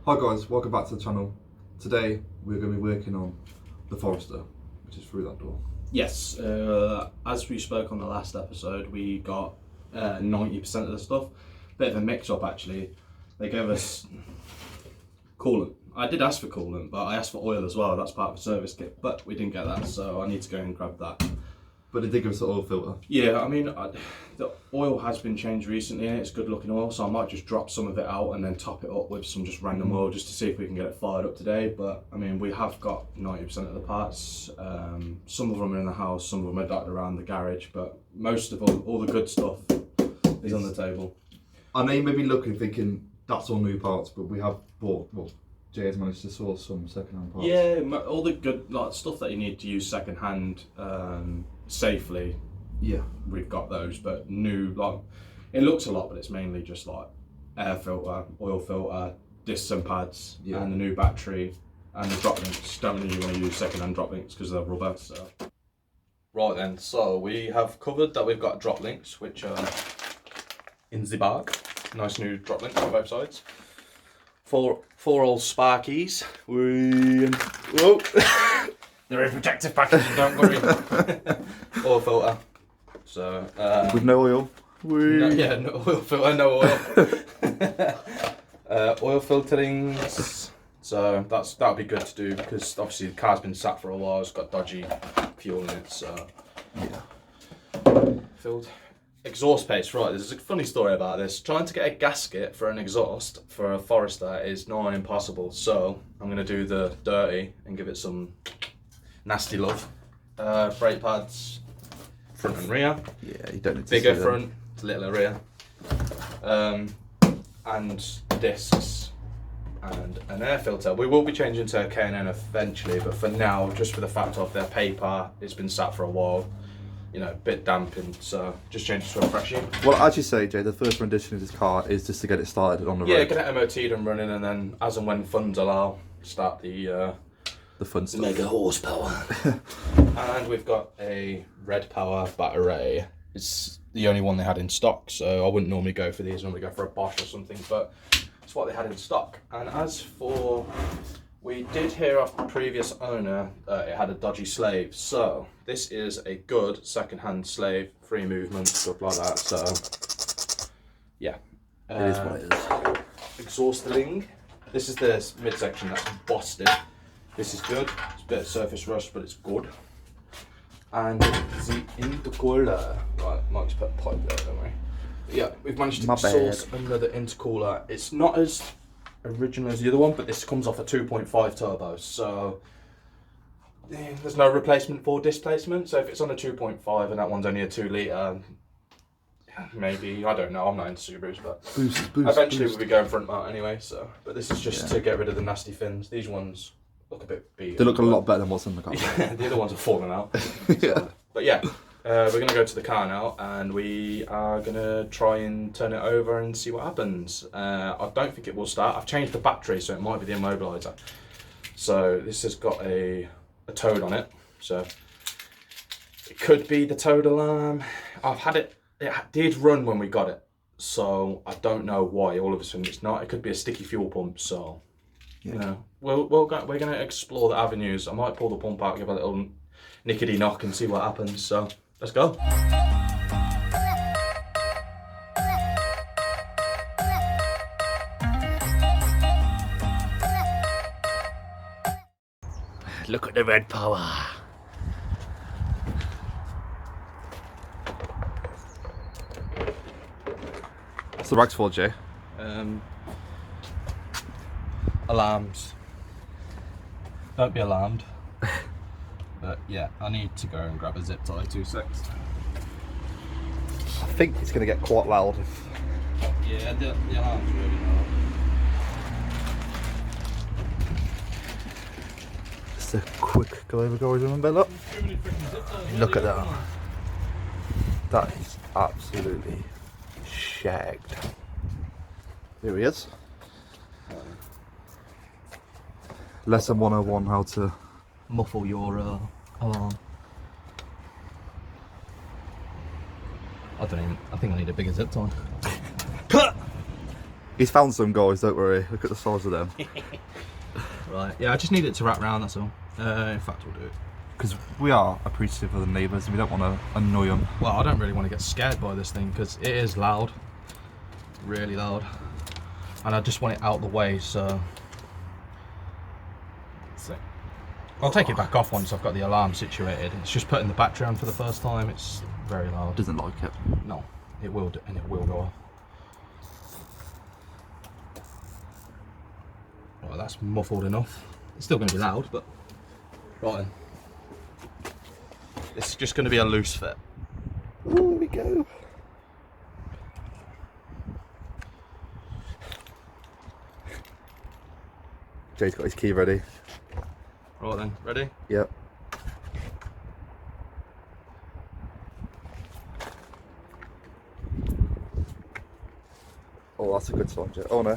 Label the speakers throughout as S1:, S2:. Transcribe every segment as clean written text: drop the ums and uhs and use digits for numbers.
S1: Hi guys, welcome back to the channel. Today we're going to be working on the Forester, which is through that door.
S2: Yes, as we spoke on the last episode, we got 90% of the stuff. Bit of a mix-up actually. They gave us coolant. I did ask for coolant, but I asked for oil as well. That's part of the service kit, but we didn't get that, so I need to go and grab that.
S1: But they did give us the oil filter.
S2: Yeah, I mean, the oil has been changed recently and it's good looking oil, so I might just drop some of it out and then top it up with some just random oil just to see if we can get it fired up today. But I mean, we have got 90% of the parts. Some of them are in the house, some of them are dotted around the garage, but most of all the good stuff is on the table.
S1: I know you may be looking thinking that's all new parts, but we have bought, well, Jay has managed to source some second-hand parts.
S2: Yeah, all the good stuff that you need to use second-hand safely.
S1: Yeah,
S2: we've got those, but new, like, it looks a lot, but it's mainly just like air filter, oil filter, discs and pads, and the new battery, and the drop links. Don't really want to use second-hand drop links because they're rubber. So, right then, so we have covered that we've got drop links, which are in the bag. Nice new drop links on both sides. Four old Sparkies. Whoa. They're in protective packaging, don't worry. Oil filter. So
S1: with no oil.
S2: No oil filter, no oil. Oil filterings. So that'll be good to do because obviously the car's been sat for a while. It's got dodgy fuel in it. So filled. Exhaust paste, right, there's a funny story about this. Trying to get a gasket for an exhaust for a Forester is not impossible, so I'm going to do the dirty and give it some nasty love. Brake pads, front and rear.
S1: Yeah, you don't need to
S2: bigger front, littler rear. And discs and an air filter. We will be changing to a K&N eventually, but for now, just for the fact of their paper, it's been sat for a while. You know, a bit dampened, so just change it to a fresh in.
S1: Well, as you say, Jay, the first rendition of this car is just to get it started on the road.
S2: Yeah, get it MOT'd and running, and then as and when funds allow, start the
S1: fun stuff.
S2: Mega horsepower. And we've got a red power battery. It's the only one they had in stock, so I wouldn't normally go for these. I normally go for a Bosch or something, but it's what they had in stock. And as for, we did hear off the previous owner that it had a dodgy slave, so this is a good second-hand slave, free movement, stuff like that. So yeah,
S1: it is what it is.
S2: Exhausting. This is the midsection that's busted. This is good. It's a bit of surface rust, but it's good. And the intercooler. Right, Mike's put a pipe there, don't worry. But yeah, we've managed to source another intercooler. It's not as original as the other one, but this comes off a 2.5 turbo, so there's no replacement for displacement. So if it's on a 2.5 and that one's only a 2 litre, maybe, I don't know, I'm not into Subarus, but eventually we'll be going front mount anyway. So, but this is just to get rid of the nasty fins. These ones look a bit beat.
S1: They look a lot better than what's in the car.
S2: Yeah, the other ones are falling out. So, but yeah, we're going to go to the car now and we are going to try and turn it over and see what happens. I don't think it will start. I've changed the battery, so it might be the immobiliser. So this has got a toad on it, so it could be the toad alarm. I've had it did run when we got it, so I don't know why all of a sudden it's not. It could be a sticky fuel pump, so you know, we're going to explore the avenues. I might pull the pump out, give a little nickety knock and see what happens, so let's go. Look at the red power.
S1: What's the rags for, Jay?
S2: Alarms. Don't be alarmed. But yeah, I need to go and grab a zip tie, 2 secs.
S1: I think it's going to get quite loud.
S2: Yeah, the alarm's really loud.
S1: Just a quick go over guys, remember, look at that. That is absolutely shagged. Here he is. Lesson 101, how to
S2: Muffle your alarm. I think I need a bigger zip tie.
S1: He's found some, guys, don't worry. Look at the size of them.
S2: Right, yeah, I just need it to wrap round, that's all. In fact, we'll do it.
S1: Because we are appreciative of the neighbours and we don't want to annoy them.
S2: Well, I don't really want to get scared by this thing because it is loud. Really loud. And I just want it out of the way, so... I'll take it back off once I've got the alarm situated. It's just putting the battery on for the first time. It's very loud.
S1: Doesn't like it.
S2: No, it will, and it will go off. Well, that's muffled enough. It's still going to be loud, but... Right then. This is just going to be a loose fit.
S1: Oh, here we go. Jay's got his key ready.
S2: Right then, ready?
S1: Yep. Oh, that's a good sign, Jay. Oh no.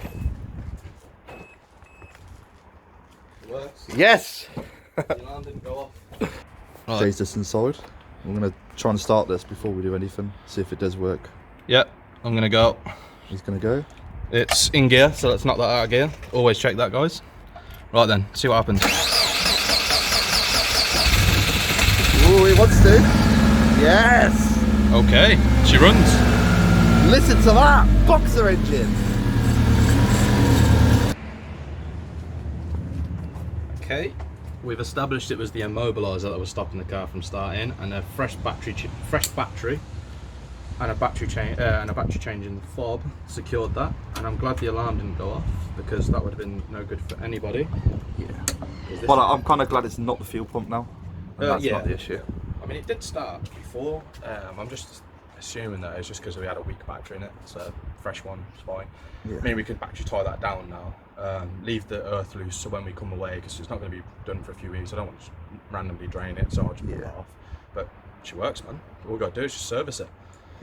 S2: It works.
S1: Yes!
S2: The alarm didn't go off. Right.
S1: Jay's just inside. We're going to try and start this before we do anything. See if it does work.
S2: Yep, I'm going to go.
S1: He's going to go.
S2: It's in gear, so let's knock that out of gear. Always check that, guys. Right then, see what happens.
S1: Oh, he wants to. Yes!
S2: Okay, she runs.
S1: Listen to that! Boxer engine!
S2: Okay, we've established it was the immobiliser that was stopping the car from starting, and a fresh battery and a battery change in the fob secured that. And I'm glad the alarm didn't go off because that would have been no good for anybody.
S1: Yeah. Well, I'm kind of glad it's not the fuel pump now. And that's
S2: yeah.
S1: not the issue.
S2: I mean, it did start before. I'm just assuming that it's just because we had a weak battery in it. It's a fresh one, it's fine.
S1: Yeah.
S2: I mean, we could actually tie that down now. Leave the earth loose so when we come away, because it's not going to be done for a few weeks, I don't want to just randomly drain it, so I'll just pull that off. But she works, man. All we've got to do is just service it.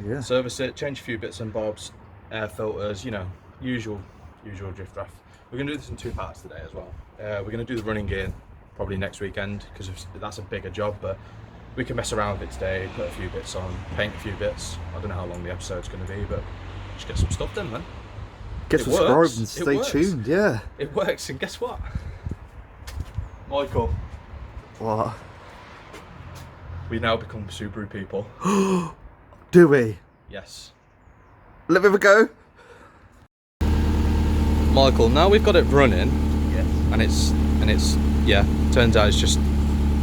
S1: Yeah.
S2: Service it, change a few bits and bobs, air filters, you know, usual drift draft. We're going to do this in 2 parts today as well. We're going to do the running gear probably next weekend because that's a bigger job, but we can mess around with it today, put a few bits on, paint a few bits. I don't know how long the episode's going to be, but just get some stuff done, man.
S1: Get subscribed and stay tuned, yeah.
S2: It works, and guess what? Michael.
S1: What?
S2: We now become Subaru people.
S1: Do we?
S2: Yes.
S1: Let me have a go.
S2: Michael, now we've got it running.
S1: Yes.
S2: And it's yeah, turns out it's just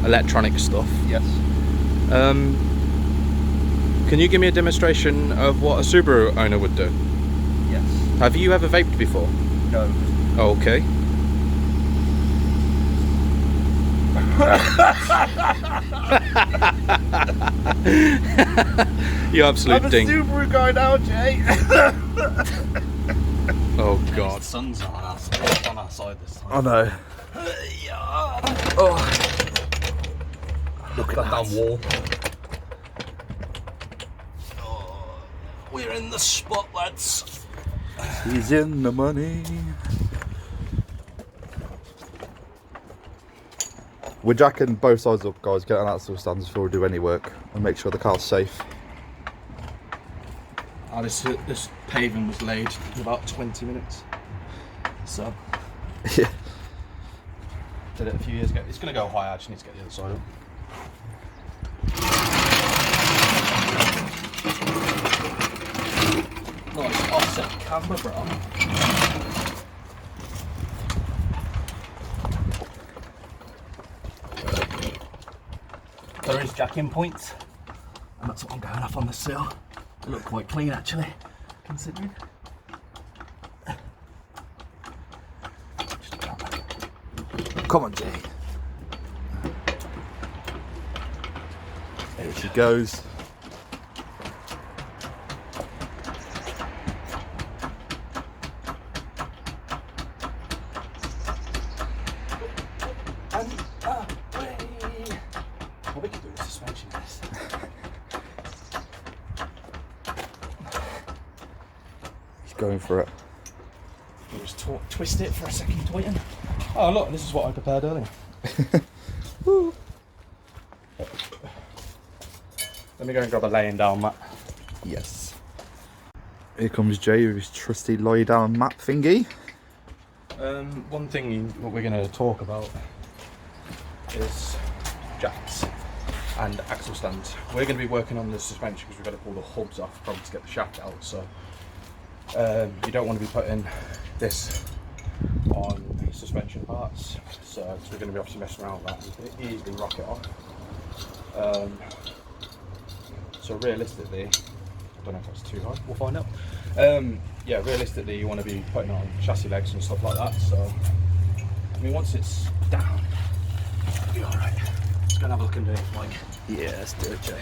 S2: electronic stuff.
S1: Yes.
S2: Can you give me a demonstration of what a Subaru owner would do?
S1: Yes.
S2: Have you ever vaped before?
S1: No.
S2: Okay. You absolute ding.
S1: I'm a Subaru guy now, Jay.
S2: Oh god. The sun's on our side this time.
S1: I know. Oh.
S2: Look at that damn wall. Oh, we're in the spot, lads.
S1: He's in the money. We're jacking both sides up, guys, getting axle stands before we do any work and make sure the car's safe.
S2: Oh, this paving was laid in about 20 minutes. So,
S1: Yeah.
S2: did it a few years ago. It's going to go higher, I just need to get the other side up. Nice offset camber, bro. There is jacking points, and that's what I'm going off on the sill. They look quite clean actually, considering.
S1: Come on, Jay. There she goes.
S2: Well, we could do a suspension test.
S1: He's going for it.
S2: We'll just twist it for a second, Toyton. Oh look, this is what I prepared earlier. Let me go and grab a laying down mat.
S1: Yes. Here comes Jay with his trusty lie down map thingy.
S2: One thing what we're going to talk about is jacks and axle stands. We're going to be working on the suspension because we've got to pull the hubs off probably to get the shaft out. So you don't want to be putting this on suspension parts. So we're going to be obviously messing around with that. We can easily rock it off. So realistically, I don't know if that's too high, we'll find out. Yeah, realistically you want to be putting it on chassis legs and stuff like that, so I mean once it's down, it'll be alright. Let's go and have a look under it, Mike.
S1: Yeah, let's do it, Jay.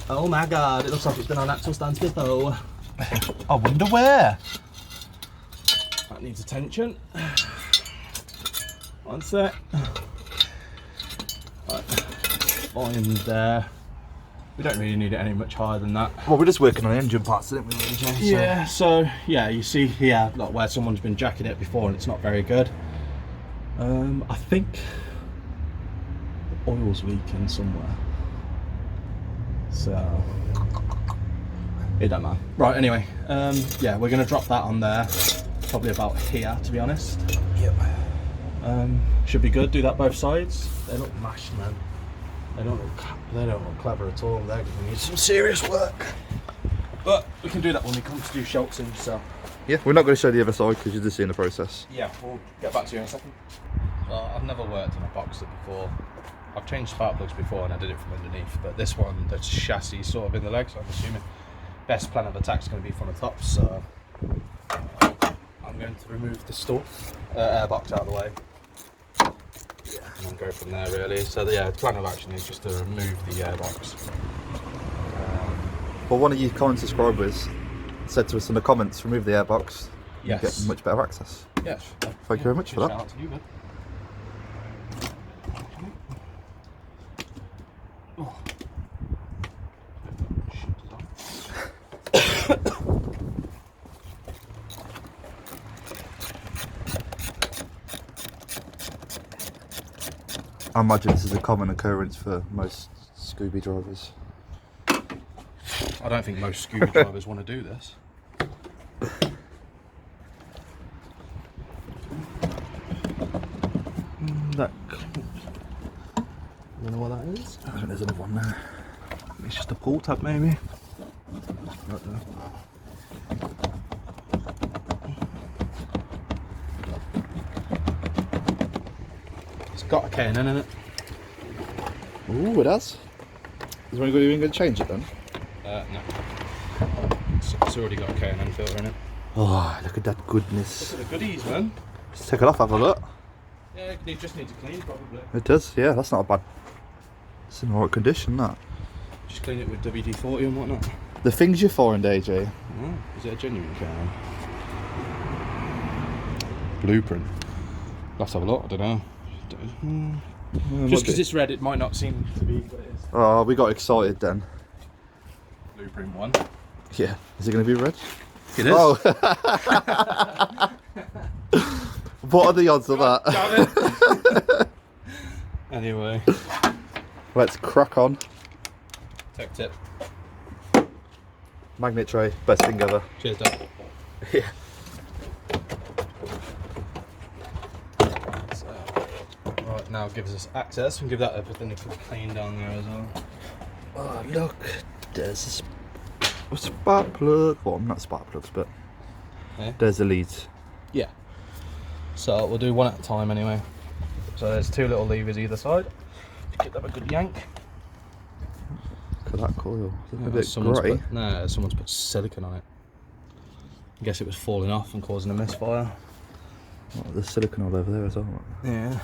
S2: Oh my god, it looks like it's been on axle stands before.
S1: I wonder where.
S2: That needs attention. One sec. Right. Fine there. We don't really need it any much higher than that.
S1: Well, we're just working on engine parts, didn't we, really, Jay? So.
S2: Yeah, so yeah, you see here like where someone's been jacking it before and it's not very good. I think the oil's leaking somewhere. So it don't matter. Right, anyway, yeah, we're gonna drop that on there. Probably about here, to be honest.
S1: Yep.
S2: Should be good. Do that both sides. They look mashed, man. They don't look clever at all. They're going to need some serious work. But we can do that when we come to do sheltering. So
S1: Yeah, we're not going to show the other side because you're just seeing the process.
S2: yeah, we'll get back to you in a second. Well, I've never worked on a Boxer before. I've changed spark plugs before and I did it from underneath. But this one, the chassis sort of in the legs. I'm assuming best plan of attack is going to be from the top. So I'm going to remove the stuff, air box out of the way. Yeah, and then go from there really. So yeah, the plan of action is just to remove the airbox.
S1: Well, one of you kind subscribers said to us in the comments, remove the airbox.
S2: Yes.
S1: You get much better access.
S2: Yes.
S1: Thank you very much for that.
S2: Shout out to you, man. Oh.
S1: I imagine this is a common occurrence for most Scooby drivers.
S2: I don't think most Scooby drivers want to do this.
S1: That,
S2: You know what that is?
S1: I think there's another one there.
S2: It's just a pull tab, maybe.
S1: Right there.
S2: It's got a K&N in it.
S1: Ooh, it has. Is there anybody even going to change it then?
S2: No. It's already got a K&N filter in it.
S1: Oh, look at that goodness.
S2: Look at the goodies, man.
S1: Let's take it off, have a look.
S2: Yeah, you just need to clean probably.
S1: It does, yeah, that's not a bad. It's in the right condition, that.
S2: Just clean it with WD-40 and whatnot.
S1: The things you find, AJ.
S2: Oh, is it a genuine K&N? Blueprint. Let's have a look, I don't know. Just because it's red, it might not seem to be what it is.
S1: Oh, we got excited then.
S2: Blueprint one.
S1: Yeah. Is it going to be red?
S2: It is.
S1: Oh. What are the odds of that?
S2: Damn it. Anyway.
S1: Let's crack on.
S2: Tech tip.
S1: Magnet tray, best thing ever.
S2: Cheers, Dad.
S1: Yeah.
S2: So, right, now it gives us access. We can give that everything a quick clean down there as well.
S1: Oh, look. There's a spark plug. Well, not spark plugs, but
S2: Yeah.
S1: there's the leads.
S2: Yeah. So we'll do one at a time anyway. So there's two little levers either side. Give them a good yank.
S1: Look at that coil. It's a bit
S2: Someone's
S1: grey.
S2: someone's put silicone on it. I guess it was falling off and causing a misfire.
S1: Oh, there's silicone all over there as well.
S2: Yeah.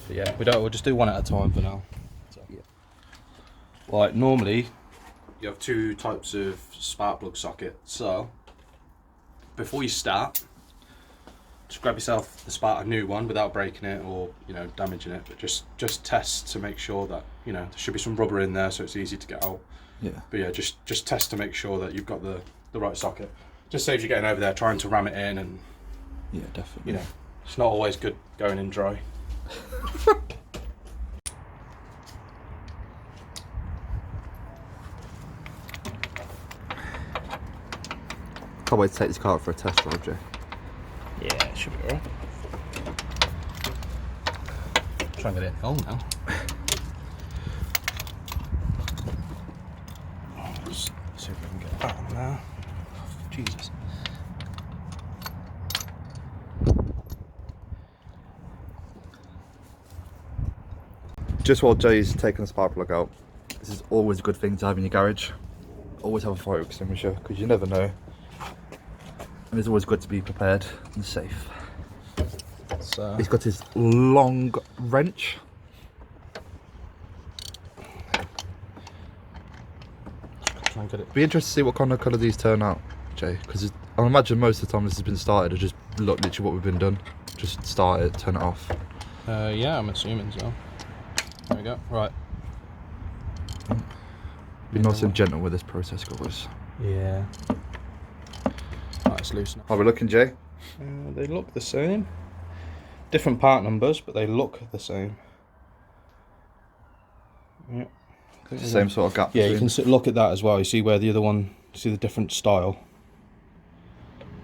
S2: But yeah, we'll just do one at a time for now. So.
S1: Yeah.
S2: Like normally, you have two types of spark plug socket. So before you start, just grab yourself a new one without breaking it or damaging it, but just test to make sure that there should be some rubber in there so it's easy to get out.
S1: Yeah.
S2: But yeah, just test to make sure that you've got the right socket. Just saves you getting over there trying to ram it in, and
S1: Yeah, definitely.
S2: it's not always good going in dry.
S1: Can't wait to take this car out for a test drive, Jay.
S2: Yeah, it should be alright. Try and get it on now. Let's see if we can get that on now. Jesus.
S1: Just while Jay's taking the spark plug out, this is always a good thing to have in your garage. Always have a fire extinguisher, because you never know. And it's always good to be prepared and safe.
S2: So
S1: He's got his long wrench.
S2: try and get it.
S1: Be interested to see what kind of colour these turn out, Jay, because I imagine most of the time this has been started, it's just literally what we've been done. Just start it, turn it off.
S2: Yeah, I'm assuming so. There we go. Right.
S1: Be nice and gentle with this process, guys.
S2: Yeah. Right, it's loose now.
S1: How are we looking, Jay?
S2: They look the same. Different part numbers, but they look the same. Yeah.
S1: Same sort of gap.
S2: Yeah,
S1: between.
S2: you can look at that as well. You see where the other one, see the different style.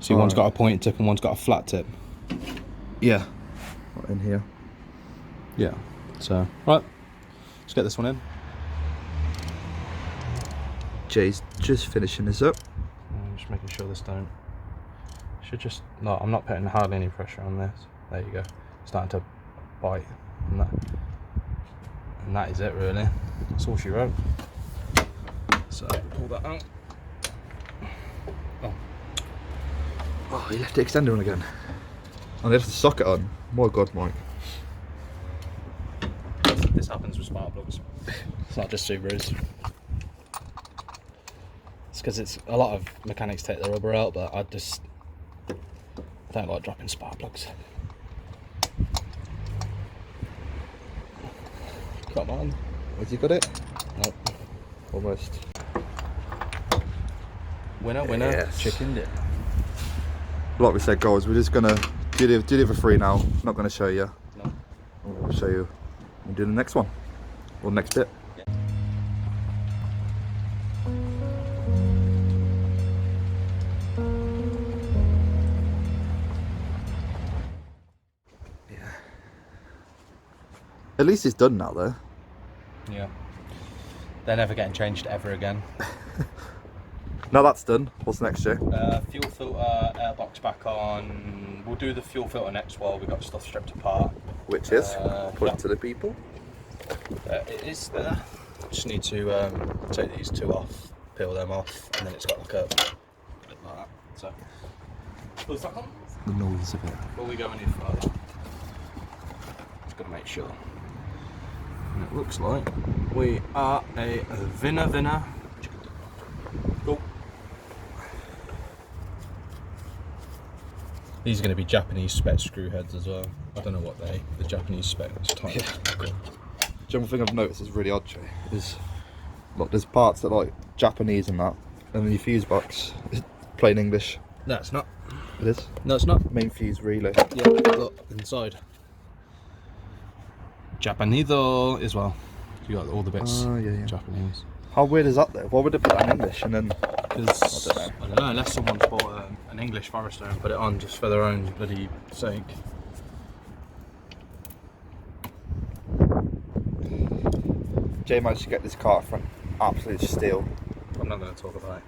S2: See, one's got a pointed tip and one's got a flat tip.
S1: Yeah. Right in here.
S2: Yeah. So, right. Let's get this one in.
S1: Jay's just finishing this up.
S2: I'm just making sure this don't. Should just. No, I'm not putting hardly any pressure on this. There you go. Starting to bite. And that is it, really. That's all she wrote. So, pull that out.
S1: Oh, you left the extender on again. And they have to sock it on. My God, Mike.
S2: This happens with spark plugs. It's not just Subarus. It's because it's a lot of mechanics take the rubber out, but I don't like dropping spark plugs. Come on.
S1: Has he got it?
S2: Nope.
S1: Almost.
S2: Winner,
S1: Yes.
S2: chicken dip.
S1: Like we said, guys, we're just gonna do the other three now. Not gonna show you.
S2: No.
S1: We'll show you. We'll do the next one. Or next bit. Yeah. At least it's done now, though.
S2: Yeah. They're never getting changed ever again.
S1: Now that's done. What's next, Jay?
S2: Fuel filter, airbox back on. We'll do the fuel filter next while we've got stuff stripped apart.
S1: Which is? Put
S2: yeah.
S1: it to the people.
S2: It is there. Just need to take these two off, peel them off, and then it's got like a clip like that. So, what's that on?
S1: The noise of it.
S2: Before we go any further, just gotta make sure. And it looks like we are a winner. Cool. These are going to be Japanese spec screw heads as well. I don't know what the Japanese spec is.
S1: Yeah. Cool. General thing I've noticed is really odd, Jay, is look, there's parts that are like Japanese and that, and then your fuse box is plain English.
S2: No, it's not.
S1: It is.
S2: No, it's not.
S1: Main fuse relay.
S2: Yeah, look inside. Japanizo as well. You got all the bits.
S1: Yeah.
S2: Japanese.
S1: How weird is that though? Why would they put that in English and then?
S2: Because I don't know, unless someone's bought an English Forester and put it on just for their own bloody sake.
S1: Jay managed to get this car from absolute steal.
S2: I'm not going to talk about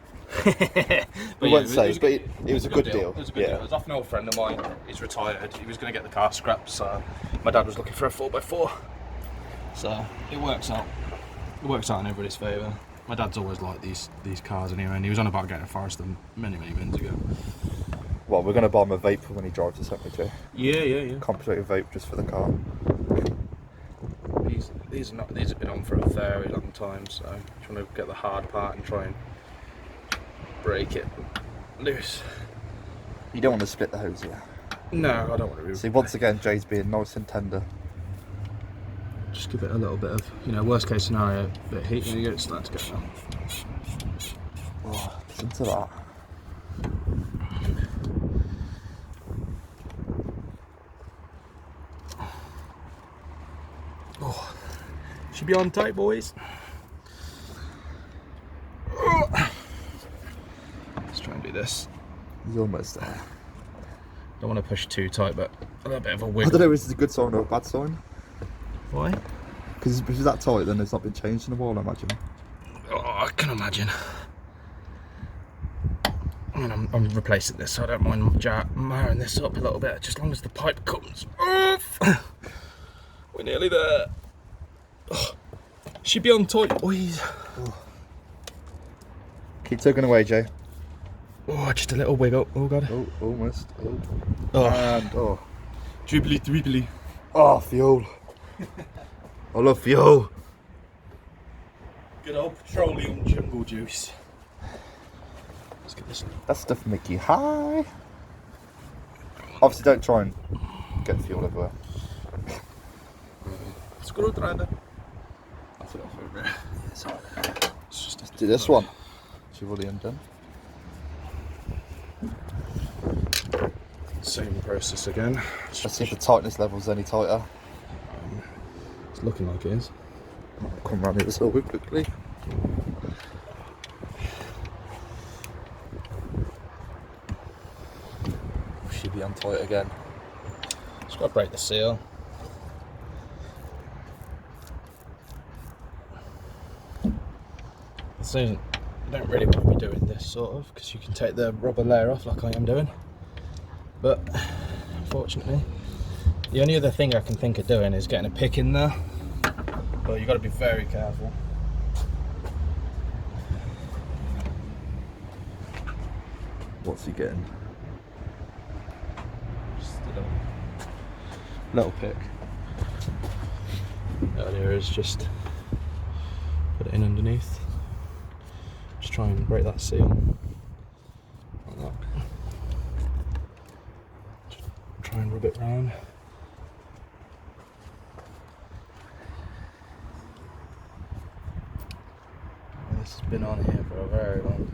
S2: it.
S1: We won't say, but it was a good deal.
S2: It was a good deal. It was off an old friend of mine. He's retired. He was going to get the car scrapped, so my dad was looking for a 4x4. So it works out. It works out in everybody's favour. My dad's always liked these cars anyway, and he was on about getting a Forester many moons ago.
S1: Well, we're going to buy him a vape for when he drives us, aren't we, Jay?
S2: Yeah.
S1: Compensated vape just for the car.
S2: These have been on for a very long time, so I'm trying to get the hard part and try and break it loose.
S1: You don't want to split the hose here.
S2: No, I don't want to.
S1: See, once again, Jay's being nice and tender.
S2: Just give it a little bit of, worst case scenario, a bit of heat and you get it starting to go down.
S1: Oh, listen to that.
S2: Oh, should be on tight, boys. Let's try and do this
S1: He's almost there.
S2: Don't want to push too tight, but a little bit of a
S1: I
S2: wiggle.
S1: don't know if it's a good sign or a bad sign.
S2: Why?
S1: Because if it's that tight, then it's not been changed in a while, I imagine.
S2: Oh, I can imagine. I mean, I'm replacing this, so I don't mind marring this up a little bit, just as long as the pipe comes off. We're nearly there. Oh, she'd be on tight, boys.
S1: Oh. Keep tugging away, Jay.
S2: Oh, just a little wiggle. Oh, God.
S1: Oh, almost. Oh.
S2: Oh.
S1: And, oh.
S2: Dribbly, dribbly.
S1: Oh, fuel. I love fuel.
S2: Good old petroleum jungle juice. Let's get this.
S1: That stuff make you high. Obviously, don't try and get fuel everywhere.
S2: Screwdriver.
S1: That's it off over here. Let's just do this one. Which you've already undone.
S2: Same process again.
S1: Let's see if the tightness level's any tighter.
S2: It's looking like it is.
S1: I'll come round here so quickly. Should be on tight again.
S2: Just got to break the seal. So you don't really want to be doing this sort of, because you can take the rubber layer off like I am doing. But unfortunately, the only other thing I can think of doing is getting a pick in there. But you've got to be very careful.
S1: What's he getting?
S2: Just a little pick. The idea is just put it in underneath. Just try and break that seal. Like that. Just try and rub it round. This has been on here for a very long.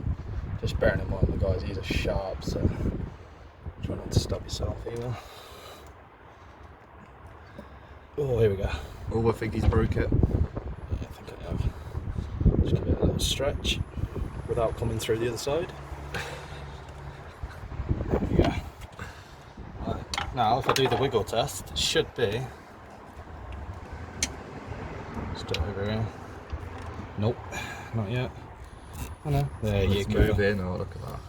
S2: Just bearing in mind the guys, these are sharp, so try not to stop yourself either. Oh, here we go.
S1: Oh, I think he's broke it.
S2: Yeah, I think I have. Just give it a little stretch without coming through the other side. There we go. Right. Now, if I do the wiggle test, it should be just over here. Nope, not yet. Oh no, there you
S1: Let's
S2: go.
S1: move in. Oh, look at that.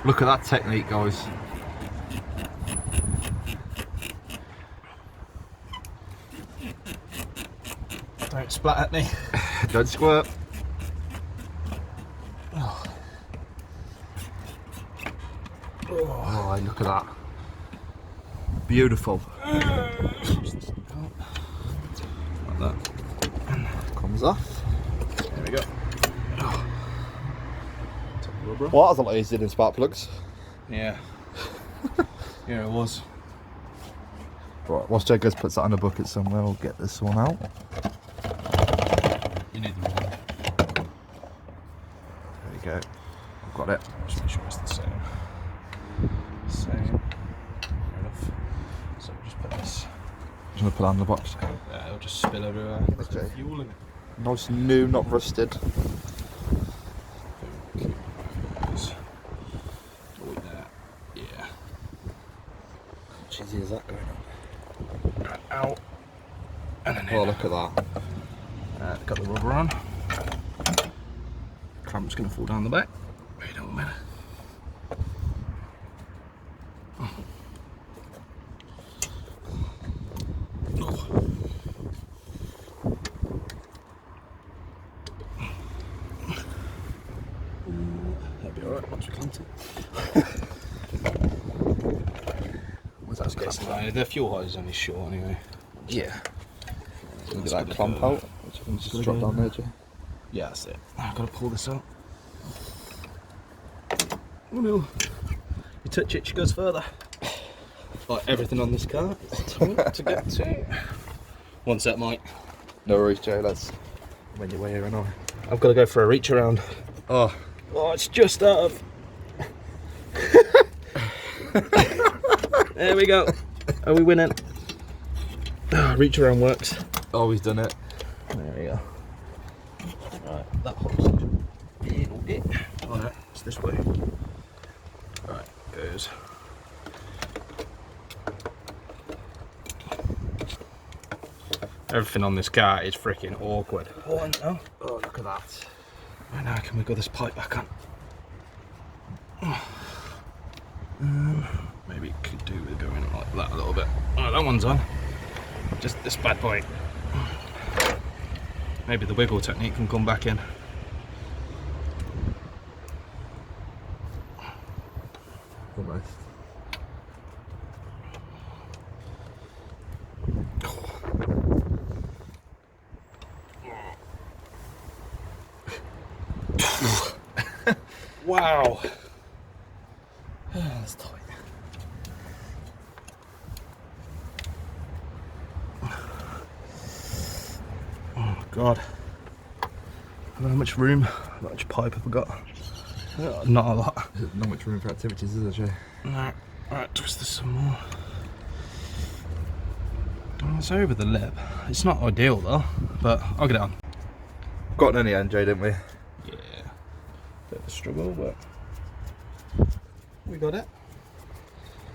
S1: Look at that technique, guys.
S2: Don't splat at me.
S1: Don't squirt.
S2: Oh.
S1: Oh, look at that. Beautiful.
S2: Like that.
S1: Comes off.
S2: There we go.
S1: Well, that was a lot easier than spark plugs.
S2: Yeah. Yeah, it was.
S1: Right, whilst Jay goes puts that on a bucket somewhere, we'll get this one out.
S2: You need the one.
S1: There we go. I've got it.
S2: Just make sure it's the same. Same. Fair enough. So we'll just put this.
S1: I'm going to put that in the box.
S2: Yeah, it'll just spill everywhere. There's
S1: Okay.
S2: fuel in it.
S1: Nice new, not rusted.
S2: Oh, there. Yeah.
S1: How easy is that going on?
S2: Right, out. And then
S1: Oh,
S2: in.
S1: look at that.
S2: Got the rubber on. Clamp's going to fall down the back. Wait a minute. Oh. That'll be alright once we clamp it.
S1: What's that clamp?
S2: The fuel height is only short anyway.
S1: Yeah. Look
S2: That's
S1: at that
S2: gonna
S1: clamp
S2: go-
S1: out, which I can just drop down there, Jay.
S2: Yeah, that's it. I've got to pull this out. Oh no. You touch it, she goes further. Like everything on this car, it's tight to get to. One sec, Mike.
S1: No worries, Jay, let's when you're way here and on.
S2: I've got to go for a reach around.
S1: Oh.
S2: Oh, it's just out of. There we go. Are we winning? reach around works.
S1: Always done it.
S2: There we go. Right, that hook's a little bit. Oh no, it's this way. Right, goes. Everything on this car is freaking awkward. Oh no! Oh, look at that. Right now, can we got this pipe back on? Maybe it could do with going like that a little bit. Oh, that one's on. Just this bad boy. Maybe the wiggle technique can come back in.
S1: Almost.
S2: Wow. That's tight. Oh my god. I don't know how much room, how much pipe have I got? Not a lot.
S1: Not much room for activities, is there, Jay?
S2: No. Alright, twist this some more. Oh, it's over the lip. It's not ideal though, but I'll get it on.
S1: Got it in the end, Jay, didn't we?
S2: Yeah. Bit of a struggle, but we got it.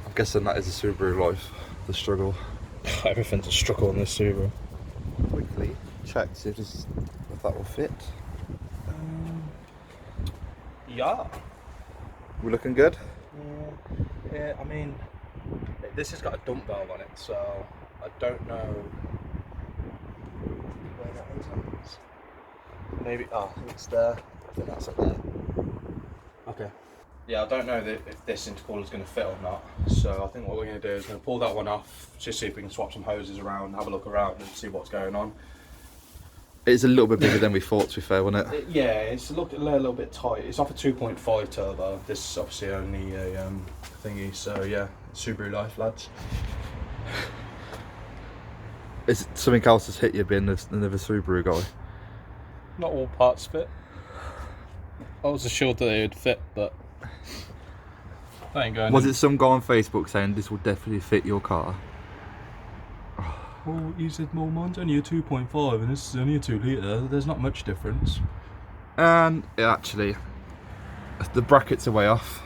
S1: I'm guessing that is a Subaru life, the struggle.
S2: Everything's a struggle in this Subaru.
S1: Quickly check, see if that will fit.
S2: Yeah.
S1: We're looking good?
S2: Yeah, I mean, this has got a dump valve on it, so I don't know where that is. Maybe, I think it's there. I think that's up there. Okay. Yeah, I don't know if this intercooler is going to fit or not, so I think what we're going to do is going to pull that one off, just see if we can swap some hoses around, have a look around and see what's going on.
S1: It's a little bit bigger than we thought, to be fair, wasn't it?
S2: Yeah, it's a little bit tight. It's off a 2.5 turbo. This is obviously only a thingy, so yeah, Subaru life, lads.
S1: Is it something else that's hit you being another Subaru guy?
S2: Not all parts fit. I was assured that they would fit, but that ain't going.
S1: Was it some guy on Facebook saying this will definitely fit your car?
S2: Well, you said, well, mine's only a 2.5 and this is only a 2 litre. There's not much difference.
S1: And actually, the brackets are way off.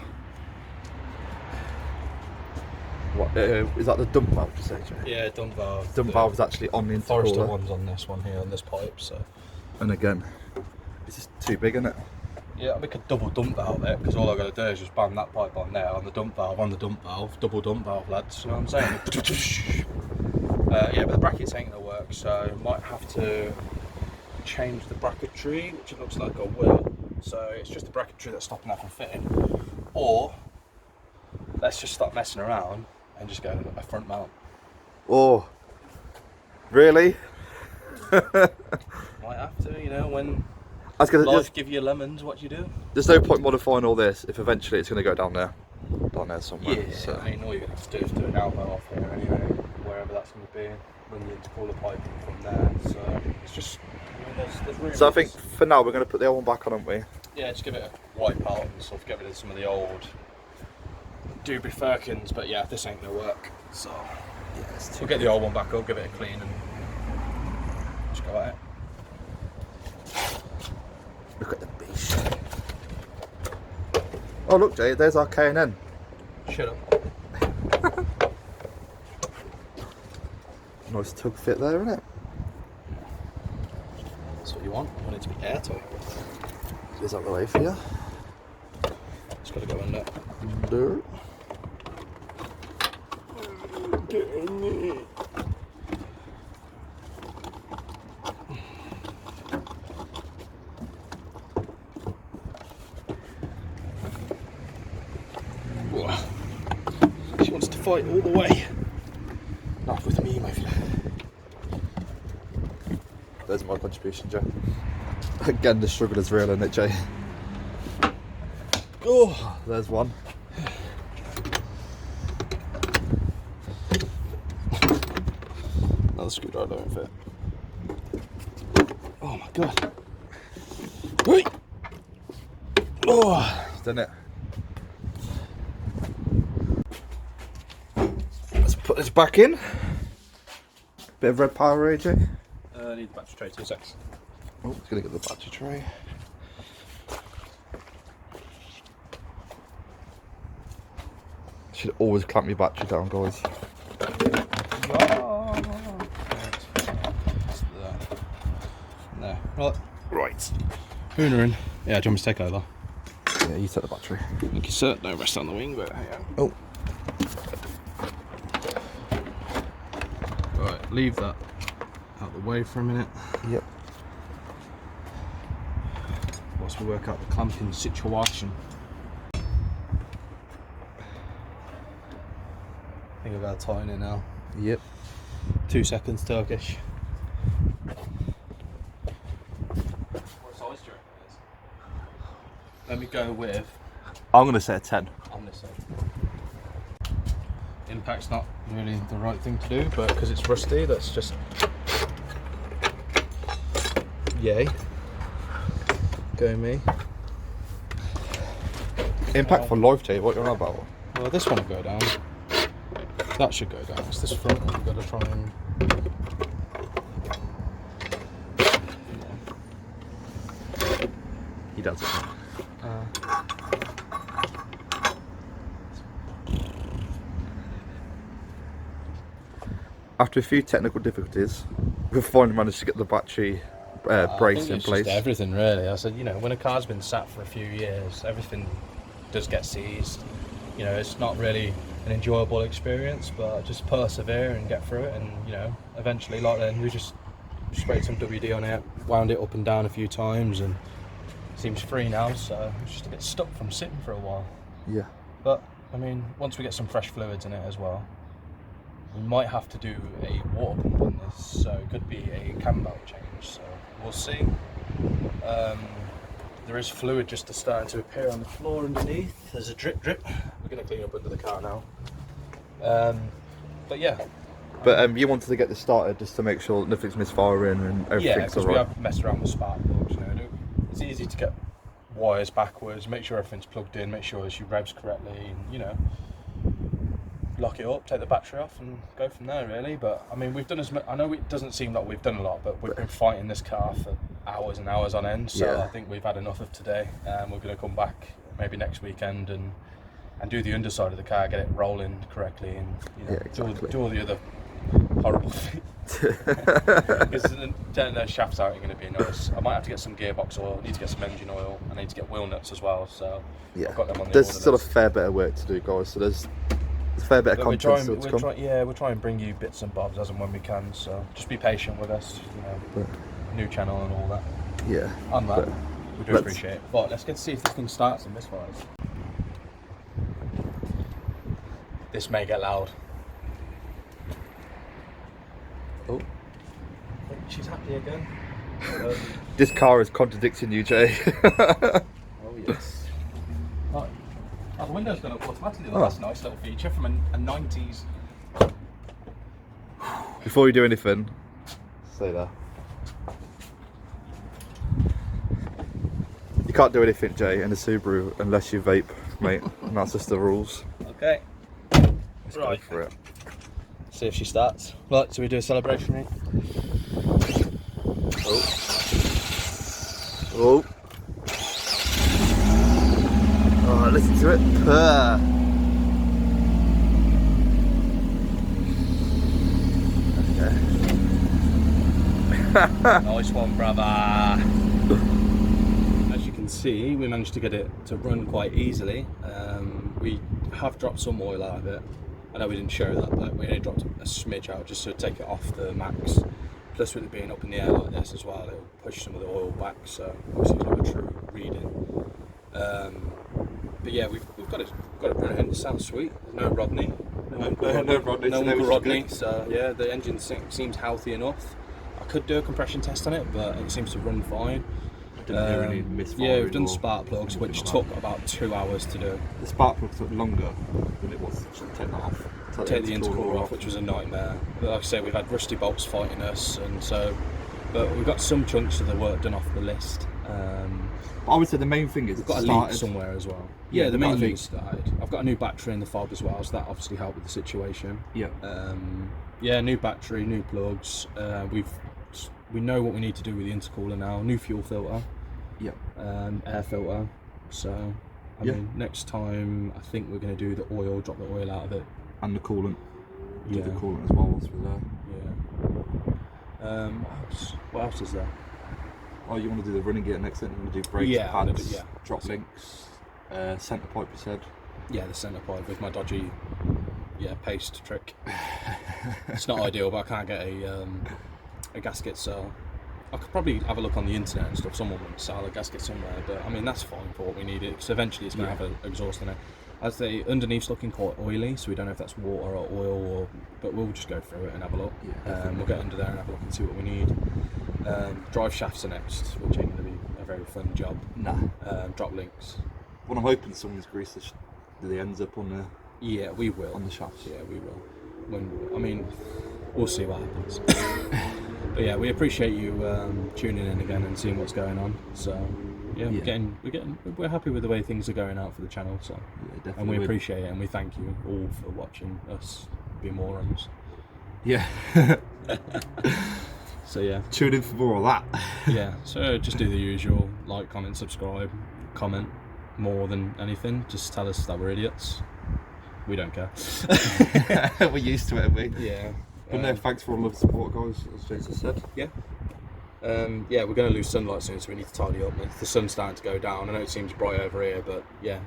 S1: What is that? The dump valve, you say, Jay?
S2: Yeah, dump valve.
S1: Dump valve is actually on the
S2: Forester
S1: intercooler.
S2: one's on this one here, on this pipe. So.
S1: And again, it's just too big, isn't it?
S2: Yeah, we could double dump valve it, because all I've got to do is just bang that pipe on there, on the dump valve, double dump valve, lads. You know what I'm saying? Yeah, but the brackets ain't going to work, so I might have to change the bracketry, which it looks like I will. So it's just the bracketry that's stopping that from fitting. Or, let's just stop messing around and just go a front mount.
S1: Oh, really?
S2: Might have to, you know, when life give you lemons, what do you do?
S1: There's no point modifying all this if eventually it's going to go down there somewhere.
S2: Yeah,
S1: so.
S2: I mean, all you're going to have to do is do an outlet off here anyway, wherever that's going to be, bring the intercooler pipe in from there. So it's just, I mean, there's room.
S1: So I think for now we're going to put the old one back on, aren't we?
S2: Yeah, just give it a wipe out and stuff, get rid of some of the old doobie Firkins, but yeah, this ain't going to work. So yeah, we'll get the old one back up, give it a clean and just go at it.
S1: Look at the beast. Oh look, Jay, there's our K&N.
S2: Shut up.
S1: Nice tug fit there, isn't it?
S2: That's what you want. You want it to be airtight.
S1: Is that the way for you?
S2: It's got to go in there.
S1: There.
S2: Get in there. She wants to fight all the way. Not with me, my friend.
S1: There's my contribution, Joe. Again, the struggle is real, isn't it, Jay? Oh, there's one.
S2: Another screwdriver don't fit. Oh my god. Wait. Oh,
S1: Done it. Let's put this back in. Bit of red power, AJ.
S2: Need the battery tray, 2 seconds.
S1: Oh, it's gonna get the battery tray. Should always clamp your battery down, guys.
S2: No. Right.
S1: Right.
S2: Hooner in. Yeah, do you want me to take over?
S1: Yeah, you set the battery.
S2: Thank you, sir. No rest on the wing, but hey.
S1: Oh.
S2: Right, leave that out the way for a minute.
S1: Yep.
S2: Whilst we work out the clamping situation. I think I've got to tighten it now.
S1: Yep.
S2: 2 seconds, Turkish. What size do you reckon it is? Let me go with.
S1: I'm gonna say a 10.
S2: On this side. Impact's not really the right thing to do, but because it's rusty, that's just. Yay. Go me.
S1: Impact for life, Jay. What you're on about?
S2: Well, this one will go down. That should go down. It's this front one we've got to try and.
S1: He does it. After a few technical difficulties, we've finally managed to get the battery brace in place.
S2: Just everything really. I said, you know, when a car's been sat for a few years, everything does get seized. You know, it's not really an enjoyable experience, but just persevere and get through it. And you know, eventually, like then, we just sprayed some WD on it, wound it up and down a few times, and it seems free now. So it's just a bit stuck from sitting for a while.
S1: Yeah.
S2: But I mean, once we get some fresh fluids in it as well, we might have to do a water pump on this, so it could be a cam belt change, so we'll see. There is fluid just starting to appear on the floor underneath. There's a drip. We're going to clean up under the car now. But yeah.
S1: But you wanted to get this started just to make sure that nothing's misfiring and everything's
S2: yeah, because
S1: alright.
S2: we have messed around with spark plugs. You know, it's easy to get wires backwards, make sure everything's plugged in, make sure she revs correctly, and, you know, lock it up, take the battery off and go from there really. But I mean, we've done as much. I know it doesn't seem like we've done a lot, but we've been fighting this car for hours and hours on end, so I think we've had enough of today. We're going to come back maybe next weekend and do the underside of the car, get it rolling correctly, and you know, do all the other horrible things. Because the shafts aren't going to be nice. I might have to get some gearbox oil, I need to get some engine oil, I need to get wheel nuts as well, so
S1: yeah,
S2: I've got them on the
S1: there's
S2: order
S1: still
S2: list.
S1: a fair bit of work to do, guys, so there's a fair bit of content still to come.
S2: We'll try and bring you bits and bobs as and when we can, so just be patient with us, you know, new channel and all that.
S1: Yeah.
S2: On that, we do appreciate it. But let's get to see if this thing starts and misfires. This may get loud.
S1: Oh.
S2: She's happy again.
S1: This car is contradicting you, Jay.
S2: Oh yes. Oh, the window's gone up automatically. That's a nice little feature from a 90s.
S1: Before you do anything, stay there. You can't do anything, Jay, in a Subaru unless you vape, mate. And that's just the rules.
S2: Okay.
S1: Let's go for it.
S2: See if she starts. Right, so we do a celebration, mate.
S1: Oh. Oh. Oh, listen to it. Purr. Okay.
S2: Nice one, brother. As you can see, we managed to get it to run quite easily. We have dropped some oil out of it. I know we didn't show that, but we only dropped a smidge out just to take it off the max. Plus, with it being up in the air like this as well, it'll push some of the oil back, so obviously it's not a true reading. But yeah, we've got it running. It sounds sweet. There's no Rodney.
S1: No Rodney.
S2: No Uncle Rodney. So yeah, the engine seems healthy enough. I could do a compression test on it, but it seems to run fine.
S1: Didn't hear any misfiring.
S2: Yeah, we've done spark plugs, which took about 2 hours to do.
S1: The spark plug took longer than it was to take that off.
S2: Take the intercooler off, which was a nightmare. But like I say, we've had rusty bolts fighting us, and so. But we've got some chunks of the work done off the list.
S1: I would say the main thing is
S3: we've got a leak somewhere as well. Yeah, the main thing is started. I've got a new battery in the fob as well, so that obviously helped with the situation.
S1: Yeah.
S3: Yeah, new battery, new plugs. We know what we need to do with the intercooler now. New fuel filter.
S1: Yeah.
S3: Air filter. So, I mean, next time I think we're going to do the oil, drop the oil out of it.
S1: And the coolant. Do
S3: Yeah.
S1: the coolant as well once we're there.
S3: Yeah. What else is there?
S1: Oh, you want to do the running gear next thing? You want to do brakes, pads, drop links, centre pipe, you said?
S3: Yeah, the centre pipe with my dodgy, paste trick. It's not ideal, but I can't get a gasket, so I could probably have a look on the internet and stuff. Someone would sell a gasket somewhere, but I mean that's fine for what we need it, because eventually it's going to have an exhaust in it. I'd say underneath's looking quite oily, so we don't know if that's water or oil, but we'll just go through it and have a look. We'll get under there and have a look and see what we need. Drive shafts are next, which ain't going to be a very fun job.
S1: Nah.
S3: Drop links.
S1: Well, I'm hoping someone's greased the ends up on the.
S3: Yeah, we will.
S1: On the shafts.
S3: Yeah, we will. We'll see what happens. But yeah, we appreciate you tuning in again and seeing what's going on. So yeah, we're happy with the way things are going out for the channel. So and we appreciate it, and we thank you all for watching us be morons.
S1: Yeah.
S3: So yeah,
S1: tune in for more of that.
S3: Yeah, so just do the usual: like, comment, subscribe, comment more than anything. Just tell us that we're idiots. We don't care.
S1: We're used to it, aren't we?
S3: Yeah.
S1: But no, thanks for all the support, guys, as Jason said.
S3: Yeah. Yeah, we're going to lose sunlight soon, so we need to tidy up. The sun's starting to go down. I know it seems bright over here, but yeah,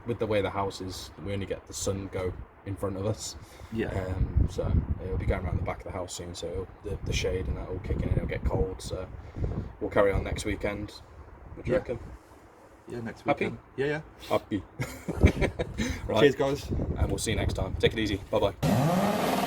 S3: with the way the house is, we only get the sun go in front of us.
S1: Yeah.
S3: So it'll be going around the back of the house soon, so the shade and that will kick in and it'll get cold. So we'll carry on next weekend. What do you reckon?
S1: Yeah, next
S3: weekend.
S1: Happy? Yeah.
S3: Happy. Right.
S1: Cheers, guys.
S3: And we'll see you next time. Take it easy. Bye-bye.